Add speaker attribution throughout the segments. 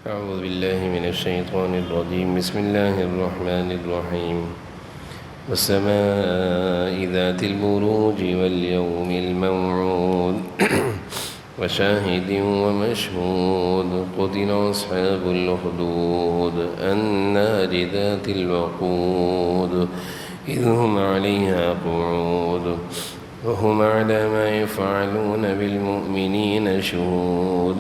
Speaker 1: أعوذ بالله من الشيطان الرجيم. بسم الله الرحمن الرحيم. والسماء ذات البروج واليوم الموعود وشاهد ومشهود قتل أصحاب الأخدود النار ذات الوقود إذ هم عليها قعود وهم على ما يفعلون بالمؤمنين شهود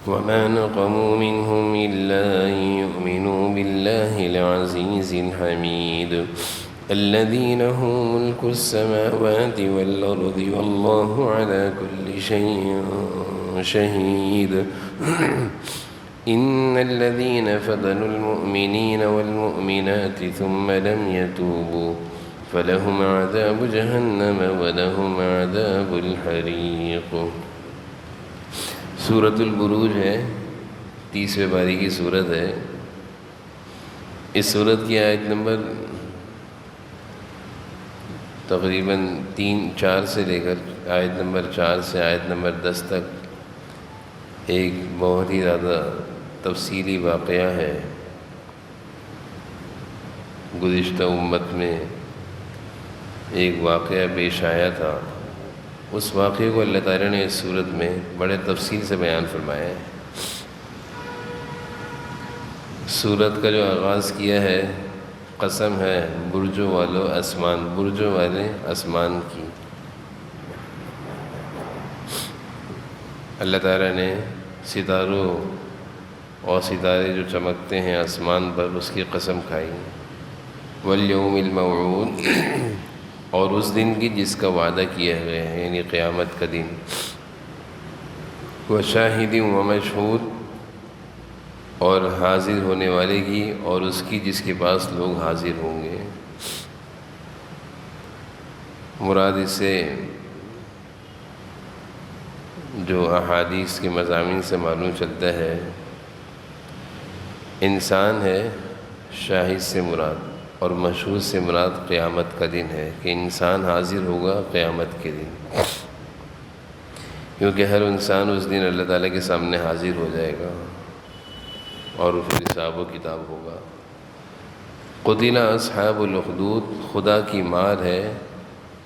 Speaker 1: وما نقموا منهم إلا أن يؤمنوا بالله العزيز الحميد الذي له ملك السماوات والأرض والله على كل شيء شهيد إن الذين فتنوا المؤمنين والمؤمنات ثم لم يتوبوا فلهم عذاب جهنم ولهم عذاب الحريق. سورۃ البروج ہے، 30ویں پارے کی سورت ہے. اس سورت کی آیت نمبر تقریباً 4 سے لے کر آیت نمبر 4 سے آیت نمبر 10 تک ایک بہت ہی زیادہ تفصیلی واقعہ ہے. گزشتہ امت میں ایک واقعہ پیش آیا تھا، اس واقعے کو اللہ تعالیٰ نے اس صورت میں بڑے تفصیل سے بیان فرمایا ہے. سورت کا جو آغاز کیا ہے، قسم ہے برجوں والے آسمان کی. اللہ تعالیٰ نے ستاروں اور ستارے جو چمکتے ہیں آسمان پر، اس کی قسم کھائی. والیوم الموعود، اور اس دن کی جس کا وعدہ کیا گیا ہے، یعنی قیامت کا دن. وشاہد ومشہود، اور حاضر ہونے والے کی اور اس کی جس کے پاس لوگ حاضر ہوں گے. مراد اس سے جو احادیث کے مضامین سے معلوم چلتا ہے، انسان ہے، شاہد سے مراد اور مشہود سے مراد قیامت کا دن ہے کہ انسان حاضر ہوگا قیامت کے دن، کیونکہ ہر انسان اس دن اللہ تعالیٰ کے سامنے حاضر ہو جائے گا اور پھر حساب و کتاب ہوگا. قتل اصحاب الاخدود، خدا کی مار ہے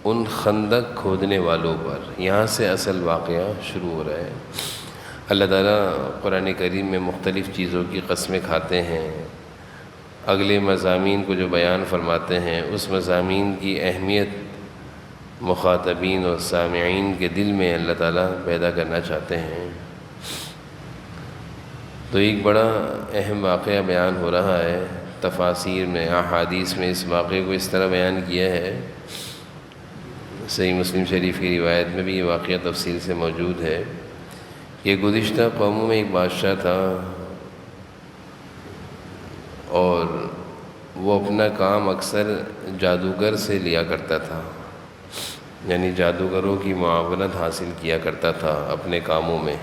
Speaker 1: ان خندق کھودنے والوں پر. یہاں سے اصل واقعہ شروع ہو رہا ہے. اللہ تعالیٰ قرآن کریم میں مختلف چیزوں کی قسمیں کھاتے ہیں. اگلے مضامین کو جو بیان فرماتے ہیں، اس مضامین کی اہمیت مخاطبین اور سامعین کے دل میں اللہ تعالیٰ پیدا کرنا چاہتے ہیں. تو ایک بڑا اہم واقعہ بیان ہو رہا ہے. تفاسیر میں، احادیث میں اس واقعے کو اس طرح بیان کیا ہے. صحیح مسلم شریف کی روایت میں بھی یہ واقعہ تفصیل سے موجود ہے کہ گزشتہ قوموں میں ایک بادشاہ تھا اور وہ اپنا کام اکثر جادوگر سے لیا کرتا تھا، یعنی جادوگروں کی معاونت حاصل کیا کرتا تھا اپنے کاموں میں.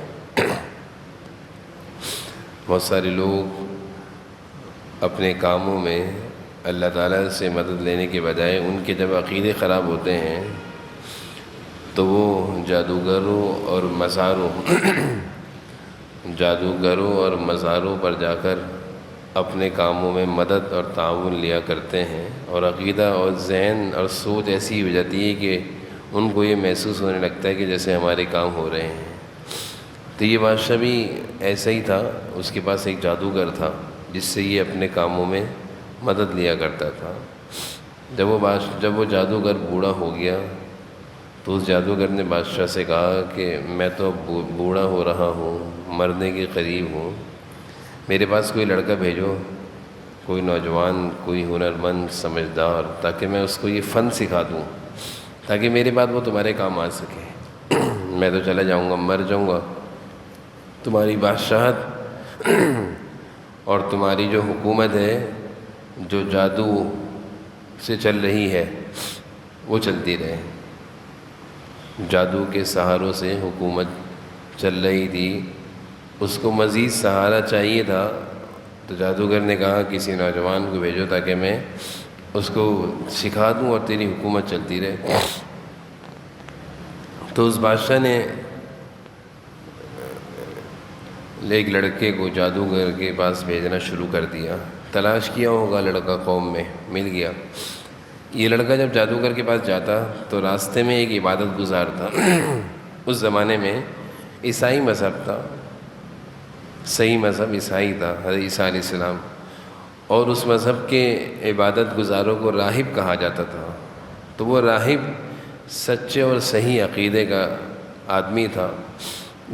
Speaker 1: بہت سارے لوگ اپنے کاموں میں اللہ تعالیٰ سے مدد لینے کے بجائے ان کے جب عقیدے خراب ہوتے ہیں تو وہ جادوگروں اور مزاروں پر جا کر اپنے کاموں میں مدد اور تعاون لیا کرتے ہیں، اور عقیدہ اور ذہن اور سوچ ایسی ہو جاتی ہے کہ ان کو یہ محسوس ہونے لگتا ہے کہ جیسے ہمارے کام ہو رہے ہیں. تو یہ بادشاہ بھی ایسا ہی تھا. اس کے پاس ایک جادوگر تھا جس سے یہ اپنے کاموں میں مدد لیا کرتا تھا. جب وہ جادوگر بوڑھا ہو گیا تو اس جادوگر نے بادشاہ سے کہا کہ میں تو بوڑھا ہو رہا ہوں، مرنے کے قریب ہوں، میرے پاس کوئی لڑکا بھیجو، کوئی نوجوان، کوئی ہنرمند، سمجھدار، تاکہ میں اس کو یہ فن سکھا دوں تاکہ میرے بعد وہ تمہارے کام آ سکے. میں تو چلا جاؤں گا، مر جاؤں گا. تمہاری بادشاہت اور تمہاری جو حکومت ہے، جو جادو سے چل رہی ہے، وہ چلتی رہے. جادو کے سہاروں سے حکومت چل رہی تھی، اس کو مزید سہارا چاہیے تھا. تو جادوگر نے کہا کسی نوجوان کو بھیجو تاکہ میں اس کو سکھا دوں اور تیری حکومت چلتی رہے. تو اس بادشاہ نے ایک لڑکے کو جادوگر کے پاس بھیجنا شروع کر دیا۔ تلاش کیا ہوگا لڑکا قوم میں، مل گیا۔ یہ لڑکا جب جادوگر کے پاس جاتا تو راستے میں ایک عبادت گزار تھا۔ اس زمانے میں عیسائی مذہب تھا، صحیح مذہب عیسائی تھا، حضرت عیسیٰ علیہ السلام، اور اس مذہب کے عبادت گزاروں کو راہب کہا جاتا تھا۔ تو وہ راہب سچے اور صحیح عقیدے کا آدمی تھا۔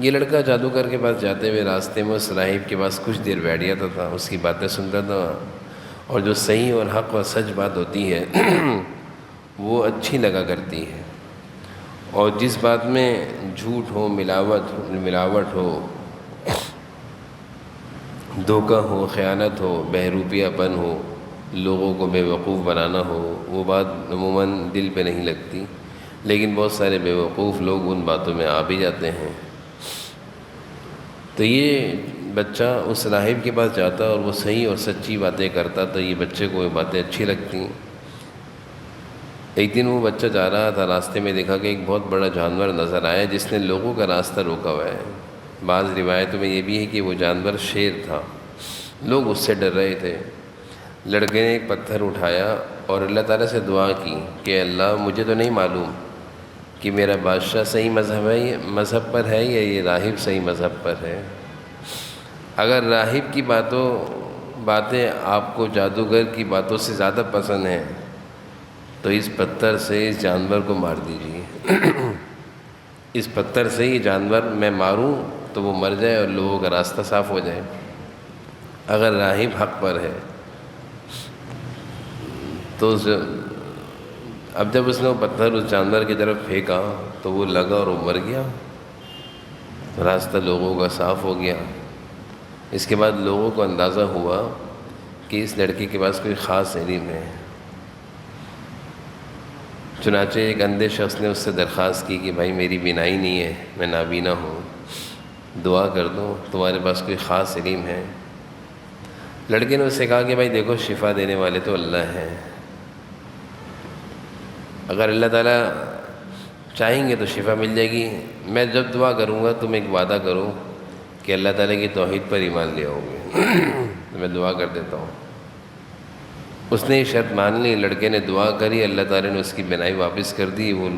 Speaker 1: یہ لڑکا جادوگر کے پاس جاتے ہوئے راستے میں اس راہب کے پاس کچھ دیر بیٹھ جاتا تھا، اس کی باتیں سنتا تھا، اور جو صحیح اور حق اور سچ بات ہوتی ہے وہ اچھی لگا کرتی ہے، اور جس بات میں جھوٹ ہو، ملاوٹ ہو، دھوکہ ہو، خیانت ہو، بہروپیہ پن ہو، لوگوں کو بے وقوف بنانا ہو، وہ بات عموماً دل پہ نہیں لگتی، لیکن بہت سارے بے وقوف لوگ ان باتوں میں آ بھی جاتے ہیں۔ تو یہ بچہ اس راہب کے پاس جاتا اور وہ صحیح اور سچی باتیں کرتا، تو یہ بچے کو یہ باتیں اچھی لگتی۔ ایک دن وہ بچہ جا رہا تھا، راستے میں دیکھا کہ ایک بہت بڑا جانور نظر آیا جس نے لوگوں کا راستہ روکا ہوا ہے۔ بعض روایتوں میں یہ بھی ہے کہ وہ جانور شیر تھا، لوگ اس سے ڈر رہے تھے۔ لڑکے نے ایک پتھر اٹھایا اور اللہ تعالیٰ سے دعا کی کہ اللہ مجھے تو نہیں معلوم کہ میرا بادشاہ صحیح مذہب پر ہے یا یہ راہب صحیح مذہب پر ہے۔ اگر راہب کی باتیں آپ کو جادوگر کی باتوں سے زیادہ پسند ہیں تو اس پتھر سے اس جانور کو مار دیجیے۔ اس پتھر سے یہ جانور میں ماروں تو وہ مر جائے اور لوگوں کا راستہ صاف ہو جائے۔ اگر راہب حق پر ہے تو اب جب اس نے وہ پتھر اس جانور کی طرف پھینکا تو وہ لگا اور وہ مر گیا، راستہ لوگوں کا صاف ہو گیا۔ اس کے بعد لوگوں کو اندازہ ہوا کہ اس لڑکے کے پاس کوئی خاص علم ہے۔ چنانچہ ایک اندھے شخص نے اس سے درخواست کی کہ بھائی میری بینائی نہیں ہے، میں نابینا ہوں، دعا کر دو، تمہارے پاس کوئی خاص علم ہے؟ لڑکے نے اس سے کہا کہ بھائی دیکھو، شفا دینے والے تو اللہ ہیں، اگر اللہ تعالیٰ چاہیں گے تو شفا مل جائے گی۔ میں جب دعا کروں گا تم ایک وعدہ کرو کہ اللہ تعالیٰ کی توحید پر ایمان لے آؤ گے، تو میں دعا کر دیتا ہوں۔ اس نے یہ شرط مان لی، لڑکے نے دعا کری، اللہ تعالیٰ نے اس کی بینائی واپس کر دی۔ وہ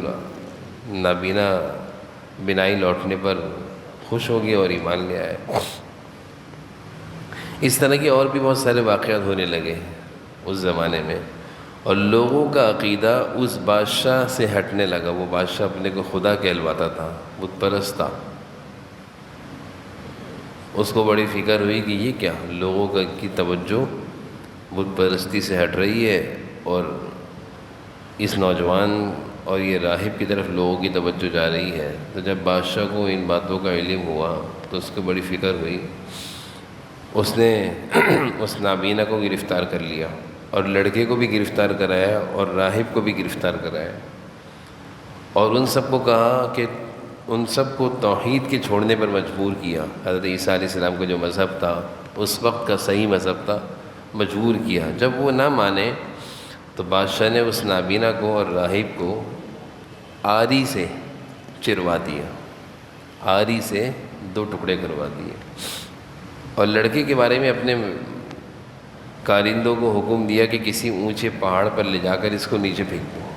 Speaker 1: نابینا بینائی لوٹنے پر خوش ہو گیا اور ایمان لے آیا۔ اس طرح کے اور بھی بہت سارے واقعات ہونے لگے اس زمانے میں، اور لوگوں کا عقیدہ اس بادشاہ سے ہٹنے لگا۔ وہ بادشاہ اپنے کو خدا کہلواتا تھا، بت پرست تھا۔ اس کو بڑی فکر ہوئی کہ یہ کیا، لوگوں کی توجہ بت پرستی سے ہٹ رہی ہے، اور اس نوجوان اور یہ راہب کی طرف لوگوں کی توجہ جا رہی ہے۔ تو جب بادشاہ کو ان باتوں کا علم ہوا تو اس کو بڑی فکر ہوئی۔ اس نے اس نابینا کو گرفتار کر لیا، اور لڑکے کو بھی گرفتار کرایا، اور راہب کو بھی گرفتار کرایا، اور ان سب کو کہا کہ ان سب کو توحید کے چھوڑنے پر مجبور کیا۔ حضرت عیسیٰ علیہ السلام کا جو مذہب تھا، اس وقت کا صحیح مذہب تھا، مجبور کیا۔ جب وہ نہ مانے تو بادشاہ نے اس نابینا کو اور راہب کو آری سے چروا دیا، آری سے 2 ٹکڑے کروا دیے، اور لڑکے کے بارے میں اپنے کارندوں کو حکم دیا کہ کسی اونچے پہاڑ پر لے جا کر اس کو نیچے پھینک دو۔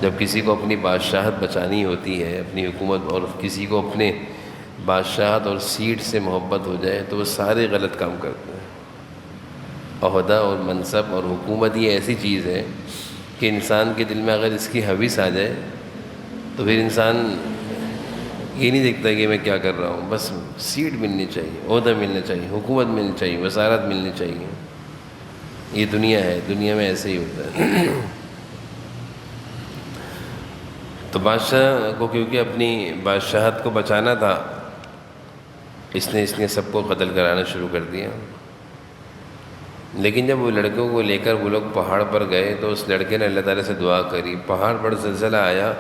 Speaker 1: جب کسی کو اپنی بادشاہت بچانی ہوتی ہے، اپنی حکومت، اور کسی کو اپنے بادشاہت اور سیٹ سے محبت ہو جائے تو وہ سارے غلط کام کرتے ہیں۔ عہدہ اور منصب اور حکومت یہ ایسی چیز ہے کہ انسان کے دل میں اگر اس کی ہوس آ جائے تو پھر انسان یہ نہیں دیکھتا کہ میں کیا کر رہا ہوں، بس سیٹ ملنی چاہیے، عہدہ ملنا چاہیے، حکومت ملنی چاہیے، وزارت ملنی چاہیے۔ یہ دنیا ہے، دنیا میں ایسے ہی ہوتا ہے۔ تو بادشاہ کو کیونکہ اپنی بادشاہت کو بچانا تھا، اس نے سب کو قتل کرانا شروع کر دیا۔ لیکن جب وہ لڑکوں کو لے کر وہ لوگ پہاڑ پر گئے تو اس لڑکے نے اللہ تعالیٰ سے دعا کری، پہاڑ پر زلزلہ آیا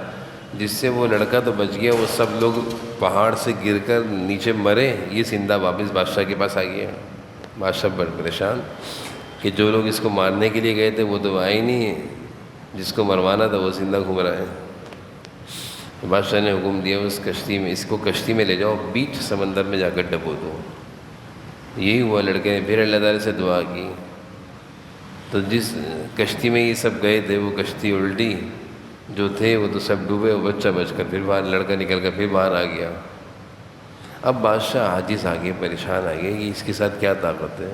Speaker 1: جس سے وہ لڑکا تو بچ گیا، وہ سب لوگ پہاڑ سے گر کر نیچے مرے، یہ زندہ واپس بادشاہ کے پاس آ گیا۔ بادشاہ بڑے پریشان کہ جو لوگ اس کو مارنے کے لیے گئے تھے وہ تو آئے نہیں، جس کو مروانا تھا وہ زندہ گھوم رہا ہے۔ تو بادشاہ نے حکم دیا اس کشتی میں، اس کو کشتی میں لے جاؤ، بیچ سمندر میں جا کر ڈبو دو۔ یہی ہوا، لڑکے نے پھر اللہ تعالیٰ سے دعا کی، تو جس کشتی میں یہ سب گئے تھے وہ کشتی الٹی، جو تھے وہ تو سب ڈوبے، وہ بچہ بچ کر پھر باہر، لڑکا نکل کر پھر باہر آ گیا۔ اب بادشاہ عاجز آ گیا، پریشان آ گیا کہ اس کے ساتھ کیا طاقت ہے،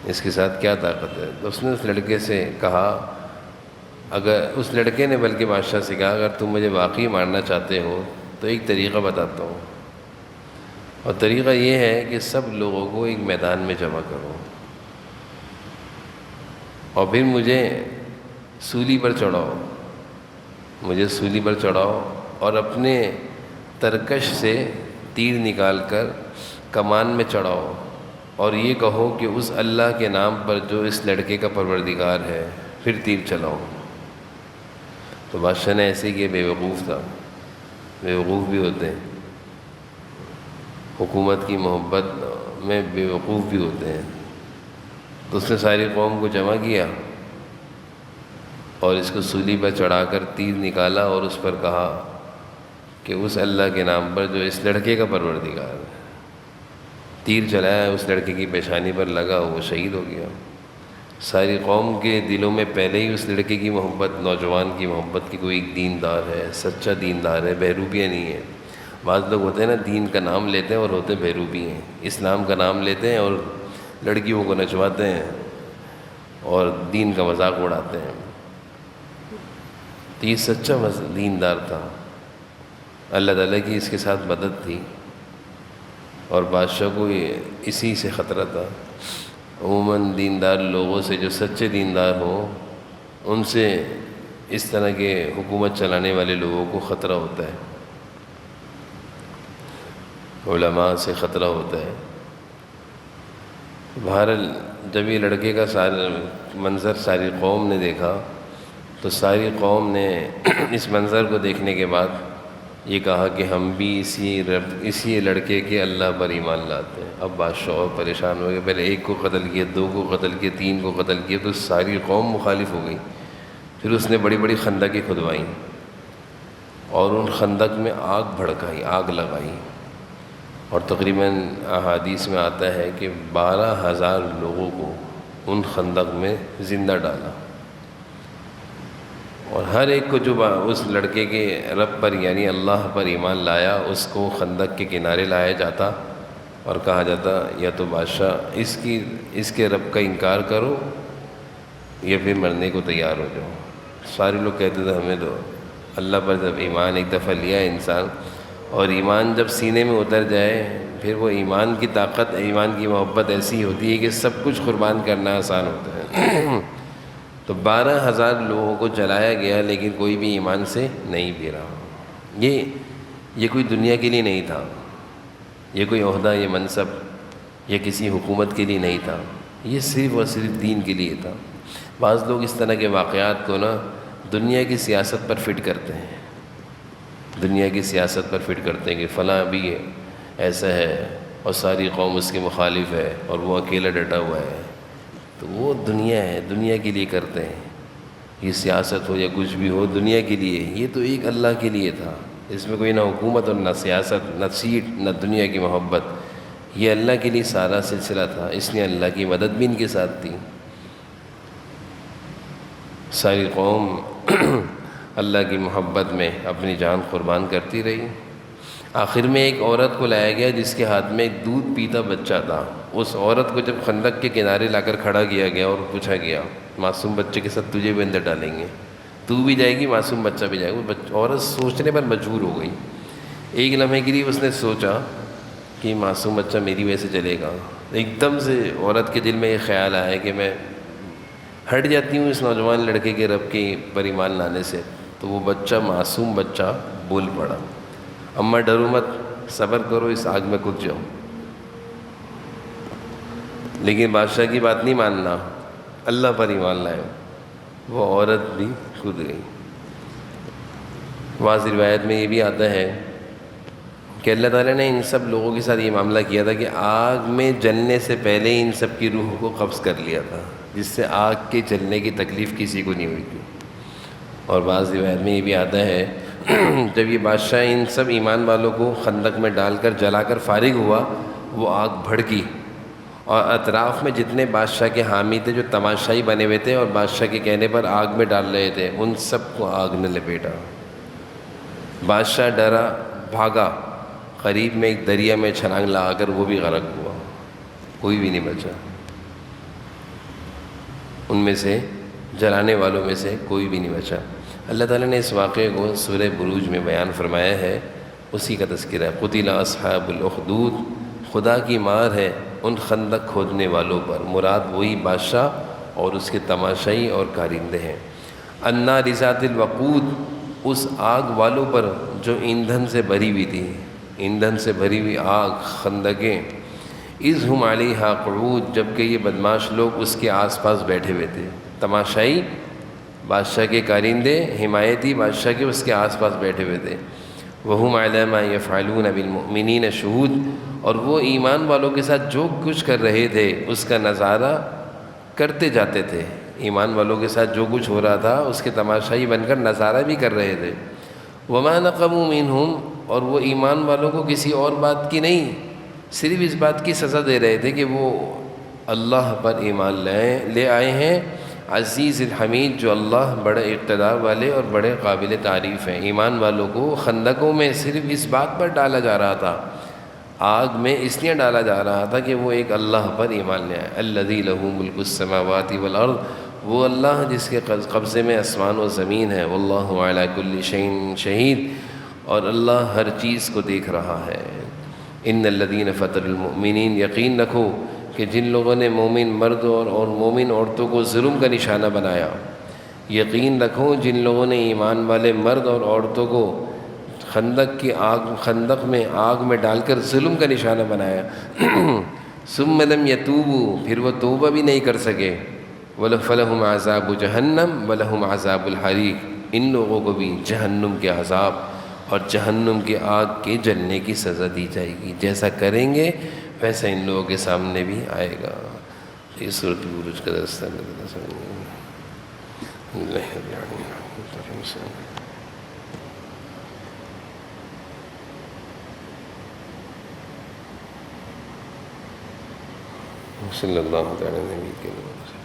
Speaker 1: اس کے ساتھ کیا طاقت ہے۔ تو اس نے اس لڑکے سے کہا، اگر اس لڑکے نے بلکہ بادشاہ سے کہا، اگر تم مجھے واقعی مارنا چاہتے ہو تو ایک طریقہ بتاتا ہوں، اور طریقہ یہ ہے کہ سب لوگوں کو ایک میدان میں جمع کرو اور پھر مجھے سولی پر چڑھاؤ، مجھے سولی پر چڑھاؤ اور اپنے ترکش سے تیر نکال کر کمان میں چڑھاؤ اور یہ کہو کہ اس اللہ کے نام پر جو اس لڑکے کا پروردگار ہے، پھر تیر چلاؤ۔ تو بادشاہ نے ایسے کیا، بیوقوف تھا، بیوقوف بھی ہوتے ہیں، حکومت کی محبت میں بیوقوف بھی ہوتے ہیں۔ تو اس نے ساری قوم کو جمع کیا اور اس کو سولی پر چڑھا کر تیر نکالا اور اس پر کہا کہ اس اللہ کے نام پر جو اس لڑکے کا پروردگار ہے۔ تیر چلایا، اس لڑکے کی پیشانی پر لگا، وہ شہید ہو گیا۔ ساری قوم کے دلوں میں پہلے ہی اس لڑکے کی محبت، نوجوان کی محبت کی، کوئی ایک دیندار ہے، سچا دیندار ہے، بہروپیہ نہیں ہے۔ بعض لوگ ہوتے ہیں نا، دین کا نام لیتے ہیں اور ہوتے بہروپی ہیں، اسلام کا نام لیتے ہیں اور لڑکیوں کو نچواتے ہیں اور دین کا مذاق اڑاتے ہیں۔ تو یہ سچا دیندار تھا، اللہ تعالیٰ کی اس کے ساتھ مدد تھی، اور بادشاہ کو اسی سے خطرہ تھا۔ عموماً دیندار لوگوں سے، جو سچے دیندار ہوں، ان سے اس طرح کے حکومت چلانے والے لوگوں کو خطرہ ہوتا ہے، علماء سے خطرہ ہوتا ہے۔ بہرحال جب یہ لڑکے کا سارا منظر ساری قوم نے دیکھا تو ساری قوم نے اس منظر کو دیکھنے کے بعد یہ کہا کہ ہم بھی اسی لڑکے کے اللہ پر ایمان لاتے ہیں۔ اب بادشاہ اور پریشان ہو گئے، پہلے ایک کو قتل کیا، دو کو قتل کیا، تین کو قتل کیا، تو ساری قوم مخالف ہو گئی۔ پھر اس نے بڑی بڑی خندقیں کھدوائیں اور ان خندق میں آگ بھڑکائی، آگ لگائی، اور تقریباً احادیث میں آتا ہے کہ 12,000 لوگوں کو ان خندق میں زندہ ڈالا، اور ہر ایک کو جو اس لڑکے کے رب پر یعنی اللہ پر ایمان لایا، اس کو خندق کے کنارے لایا جاتا اور کہا جاتا، یا تو بادشاہ اس کے رب کا انکار کرو یا پھر مرنے کو تیار ہو جاؤ۔ سارے لوگ کہتے تھے ہمیں تو اللہ پر جب ایمان ایک دفعہ لیا ہے انسان، اور ایمان جب سینے میں اتر جائے، پھر وہ ایمان کی طاقت، ایمان کی محبت ایسی ہوتی ہے کہ سب کچھ قربان کرنا آسان ہوتا ہے۔ تو 12,000 لوگوں کو جلایا گیا، لیکن کوئی بھی ایمان سے نہیں پھرا۔ یہ کوئی دنیا کے لیے نہیں تھا، یہ کوئی عہدہ، یہ منصب یا کسی حکومت کے لیے نہیں تھا، یہ صرف اور صرف دین کے لیے تھا۔ بعض لوگ اس طرح کے واقعات کو نا دنیا کی سیاست پر فٹ کرتے ہیں، دنیا کی سیاست پر فٹ کرتے ہیں کہ فلاں بھی ایسا ہے اور ساری قوم اس کے مخالف ہے اور وہ اکیلا ڈٹا ہوا ہے، تو وہ دنیا ہے، دنیا کے لیے کرتے ہیں۔ یہ سیاست ہو یا کچھ بھی ہو، دنیا کے لیے، یہ تو ایک اللہ کے لیے تھا، اس میں کوئی نہ حکومت اور نہ سیاست، نہ سیٹ، نہ دنیا کی محبت، یہ اللہ کے لیے سارا سلسلہ تھا، اس لیے اللہ کی مدد بھی ان کے ساتھ تھی۔ ساری قوم اللہ کی محبت میں اپنی جان قربان کرتی رہی۔ آخر میں ایک عورت کو لایا گیا جس کے ہاتھ میں ایک دودھ پیتا بچہ تھا۔ اس عورت کو جب خندق کے کنارے لا کر کھڑا کیا گیا اور پوچھا گیا، معصوم بچے کے ساتھ تجھے بھی اندر ڈالیں گے، تو بھی جائے گی، معصوم بچہ بھی جائے گا۔ وہ عورت سوچنے پر مجبور ہو گئی۔ ایک لمحے کے لیے اس نے سوچا کہ معصوم بچہ میری وجہ سے چلے گا، ایک دم سے عورت کے دل میں یہ خیال آیا کہ میں ہٹ جاتی ہوں اس نوجوان لڑکے کے رب کے پر ایمان لانے سے۔ تو وہ بچہ، معصوم بچہ، بول پڑا، اماں ڈرو مت، صبر کرو، اس آگ میں کود جاؤ۔ لیکن بادشاہ کی بات نہیں ماننا، اللہ پر ایمان لائے، وہ عورت بھی کود گئی۔ بعض روایت میں یہ بھی آتا ہے کہ اللہ تعالیٰ نے ان سب لوگوں کے ساتھ یہ معاملہ کیا تھا کہ آگ میں جلنے سے پہلے ان سب کی روح کو قبض کر لیا تھا، جس سے آگ کے جلنے کی تکلیف کسی کو نہیں ہوئی تھی۔ اور بعض روایت میں یہ بھی آتا ہے جب یہ بادشاہ ان سب ایمان والوں کو خندق میں ڈال کر جلا کر فارغ ہوا، وہ آگ بھڑکی اور اطراف میں جتنے بادشاہ کے حامی تھے جو تماشائی بنے ہوئے تھے اور بادشاہ کے کہنے پر آگ میں ڈال رہے تھے، ان سب کو آگ نے لپیٹا۔ بادشاہ ڈرا، بھاگا، قریب میں ایک دریا میں چھلانگ لگا کر وہ بھی غرق ہوا، کوئی بھی نہیں بچا، ان میں سے جلانے والوں میں سے کوئی بھی نہیں بچا۔ اللہ تعالیٰ نے اس واقعے کو سورہ بروج میں بیان فرمایا ہے، اسی کا تذکرہ ہے۔ قتل اصحاب الاخدود، خدا کی مار ہے ان خندق کھودنے والوں پر، مراد وہی بادشاہ اور اس کے تماشائی اور کارندے ہیں۔ النار ذات الوقود، اس آگ والوں پر جو ایندھن سے بھری ہوئی تھی، ایندھن سے بھری ہوئی آگ، خندقیں، اذ ہم علیہا قعود، جبکہ یہ بدماش لوگ اس کے آس پاس بیٹھے ہوئے تھے۔ تماشائی بادشاہ کے کارندے، حمایتی بادشاہ کے اس کے آس پاس بیٹھے ہوئے تھے۔ وَهُمْ عَلَىٰ مَا يَفْعَلُونَ بِالْمُؤْمِنِينَ شُهُودٌ، اور وہ ایمان والوں کے ساتھ جو کچھ کر رہے تھے اس کا نظارہ کرتے جاتے تھے۔ ایمان والوں کے ساتھ جو کچھ ہو رہا تھا اس کے تماشائی بن کر نظارہ بھی کر رہے تھے۔ وَمَا نَقَمُوا مِنْهُمْ، اور وہ ایمان والوں کو کسی اور بات کی نہیں، صرف اس بات کی سزا دے رہے تھے کہ وہ اللہ پر ایمان لے آئے ہیں، عزیز الحمید، جو اللہ بڑے اقتدار والے اور بڑے قابل تعریف ہیں۔ ایمان والوں کو خندقوں میں صرف اس بات پر ڈالا جا رہا تھا، آگ میں اس لیے ڈالا جا رہا تھا کہ وہ ایک اللہ پر ایمان لے آئے۔ الذی لہ ملک السماوات والارض، وہ اللہ جس کے قبضے میں آسمان و زمین ہے۔ واللہ علی کل شیء شہید، اور اللہ ہر چیز کو دیکھ رہا ہے۔ ان الذین فتنوا المؤمنین، یقین رکھو کہ جن لوگوں نے مومن مرد اور مومن عورتوں کو ظلم کا نشانہ بنایا، یقین رکھو جن لوگوں نے ایمان والے مرد اور عورتوں کو خندق میں آگ میں ڈال کر ظلم کا نشانہ بنایا، ثم لم یتوبوا، پھر وہ توبہ بھی نہیں کر سکے، فلہم عذاب جہنم ولہم عذاب الحریق، ان لوگوں کو بھی جہنم کے عذاب اور جہنم کے آگ کے جلنے کی سزا دی جائے گی۔ جیسا کریں گے ویسا ان لوگوں کے سامنے بھی آئے گا۔ یہ سورۃ بروج کا درس ہے۔ صلی اللہ تعالی علیہ وسلم۔